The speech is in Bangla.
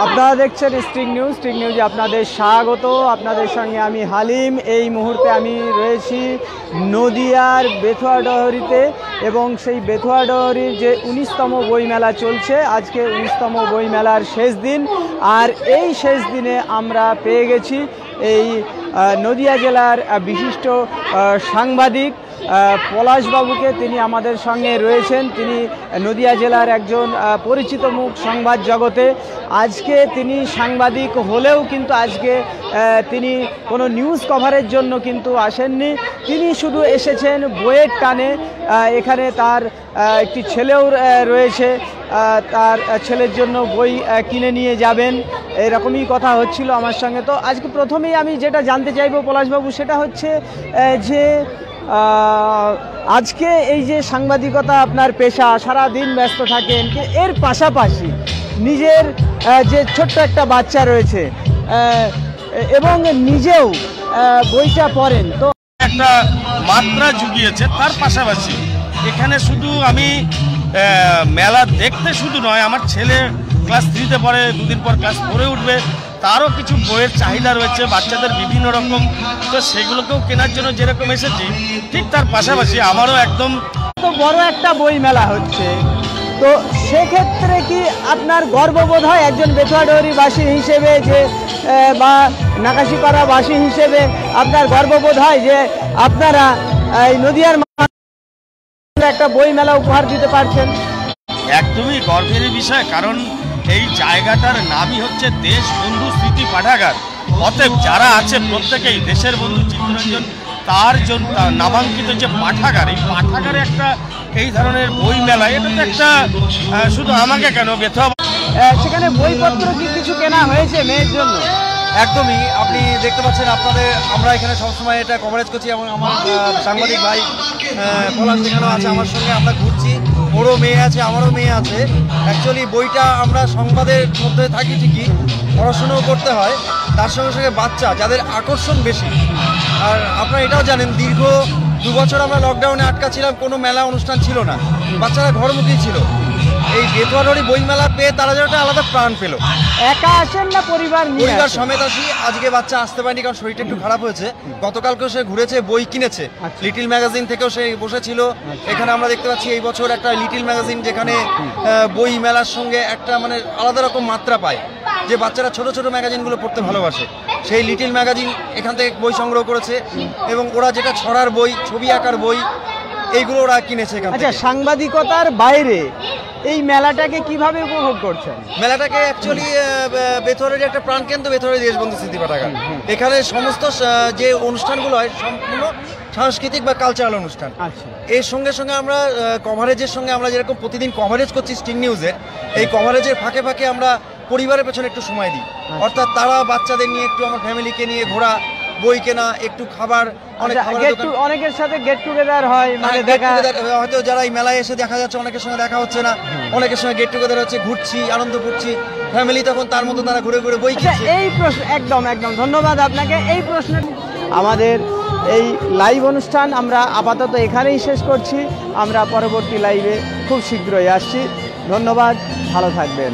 আপনারা দেখছেন স্ট্রিং নিউজে আপনাদের স্বাগত। আপনাদের সঙ্গে আমি হালিম। এই মুহূর্তে আমি রয়েছি নদিয়ার বেথুয়াডহরিতে এবং সেই বেথুয়াডহরির যে 19তম বইমেলা চলছে, আজকে 19তম বইমেলার শেষ দিন। আর এই শেষ দিনে আমরা পেয়ে গেছি এই নদিয়া জেলার বিশিষ্ট সাংবাদিক পলাশবাবুকে। তিনি আমাদের সঙ্গে রয়েছেন। তিনি নদিয়া জেলার একজন পরিচিত মুখ সংবাদ জগতে। আজকে তিনি সাংবাদিক হলেও কিন্তু আজকে তিনি কোনো নিউজ কভারের জন্য কিন্তু আসেননি। তিনি শুধু এসেছেন বইয়ের টানে। এখানে তার একটি ছেলেও রয়েছে, তার ছেলের জন্য বই কিনে নিয়ে যাবেন, এরকমই কথা হচ্ছিল আমার সঙ্গে। তো আজকে প্রথমেই আমি যেটা জানতে চাইবো পলাশবাবু, সেটা হচ্ছে যে আজকে এই যে সাংবাদিকতা আপনার পেশা, সারা দিন ব্যস্ত থাকেন, এর পাশাপাশি নিজের যে ছোট্ট একটা বাচ্চা রয়েছে এবং নিজেও বইটা পড়েন, তো একটা মাত্রা জুগিয়েছে। তার পাশাপাশি এখানে শুধু আমি মেলা দেখতে শুধু নয়, আমার ছেলে ক্লাস 3-তে পড়ে, দুদিন পর ক্লাস 4-এ উঠবে, তারও কিছু বইয়ের চাহিদা রয়েছে বাচ্চাদের বিভিন্ন রকম। তো সেগুলোকেও কেনার জন্য যেরকম এসেছি, ঠিক তার পাশাপাশি আমারও একদম তো বড় একটা বই মেলা হচ্ছে। তো সেক্ষেত্রে কি আপনার গর্ববোধ হয় একজন বেথুয়াডহরিবাসী হিসেবে, যে বা নাকাশিপাড়াবাসী হিসেবে আপনার গর্ববোধ হয় যে আপনারা এই নদিয়ার একটা বই মেলা উপহার দিতে পারছেন? একদমই গর্বের বিষয়, কারণ এই জায়গাটার নামই হচ্ছে দেশ বন্ধু স্মৃতি পাঠাগার। অতএব যারা আছে প্রত্যেকেই দেশের বন্ধু চিত্তরঞ্জন তার জন্য নামাঙ্কিত যে পাঠাগার, এই পাঠাগারে একটা এই ধরনের বই মেলা, এটা তো একটা শুধু আমাকে কেন বেথুয়া, সেখানে বইপত্র কি কিছু কেনা হয়েছে মেয়ের জন্য? একদমই, আপনি দেখতে পাচ্ছেন, আমরা এখানে সবসময় এটা কভারেজ করছি এবং আমার সাংবাদিক ভাই পলাশ সেখানেও আছে আমার সঙ্গে। আমরা ঘুরছি, ওরও মেয়ে আছে, আমারও মেয়ে আছে। অ্যাকচুয়ালি বইটা আমরা সংবাদের মধ্যে থাকি ঠিকই, পড়াশুনোও করতে হয়, তার সঙ্গে সঙ্গে বাচ্চা যাদের আকর্ষণ বেশি। আর আপনারা এটাও জানেন, দীর্ঘ 2 বছর আমরা লকডাউনে আটকা ছিলাম, কোনো মেলা অনুষ্ঠান ছিল না, বাচ্চারা ঘরমুখী ছিল। এই বেথুয়াডহরি বই মেলা পেয়ে তারা যেন একটা আলাদা প্রাণ পেল। একা আসেন না পরিবার নিয়ে? পরিবার সমেত আসি। আজকে বাচ্চা আসতে পারেনি কারণ শরীরটা একটু খারাপ হয়েছে। গতকালকেও সে ঘুরেছে, বই কিনেছে, লিটিল ম্যাগাজিন থেকেও সে বসেছিল। এখানে আমরা দেখতে পাচ্ছি এই বছর একটা লিটিল ম্যাগাজিন, যেখানে বই মেলার সঙ্গে একটা মানে আলাদা রকম মাত্রা পায়, যে বাচ্চারা ছোট ছোট ম্যাগাজিনগুলো পড়তে ভালোবাসে। সেই লিটিল ম্যাগাজিন এখান থেকে বই সংগ্রহ করেছে এবং ওরা যেটা ছড়ার বই, ছবি আঁকার বই, এইগুলো ওরা কিনেছে এখান থেকে। আচ্ছা, সাংবাদিকতার বাইরে এই মেলাটাকে কিভাবে উপভোগ করছেন? মেলাটাকে অ্যাকচুয়ালি বেথুয়াডহরি একটা প্রাণকেন্দ্র, বেথুয়াডহরি দেশবন্ধু স্মৃতি পাঠাগার। এখানে সমস্ত যে অনুষ্ঠানগুলো হয় সম্পূর্ণ সাংস্কৃতিক বা কালচারাল অনুষ্ঠান। এর সঙ্গে সঙ্গে আমরা কভারেজের সঙ্গে, আমরা যেরকম প্রতিদিন কভারেজ করছি স্ট্রিং নিউজের, এই কভারেজের ফাঁকে ফাঁকে আমরা পরিবারের পেছনে একটু সময় দিই। অর্থাৎ তারা বাচ্চাদের নিয়ে একটু, আমার ফ্যামিলিকে নিয়ে ঘোরা, বই কেনা, একটু খাবার, অনেকের সাথে গেট টুগেদার হয়, মানে হয়তো যারা এই মেলায় এসে দেখা যাচ্ছে অনেকের সঙ্গে দেখা হচ্ছে না, অনেকের সঙ্গে গেট টুগেদার হচ্ছে, ঘুরছি, আনন্দ করছি, ফ্যামিলি তখন তার মতো তারা ঘুরে ঘুরে বই কিনছে। এই প্রশ্ন একদম ধন্যবাদ আপনাকে। এই প্রশ্ন আমাদের এই লাইভ অনুষ্ঠান আমরা আপাতত এখানেই শেষ করছি। আমরা পরবর্তী লাইভে খুব শীঘ্রই আসছি। ধন্যবাদ, ভালো থাকবেন।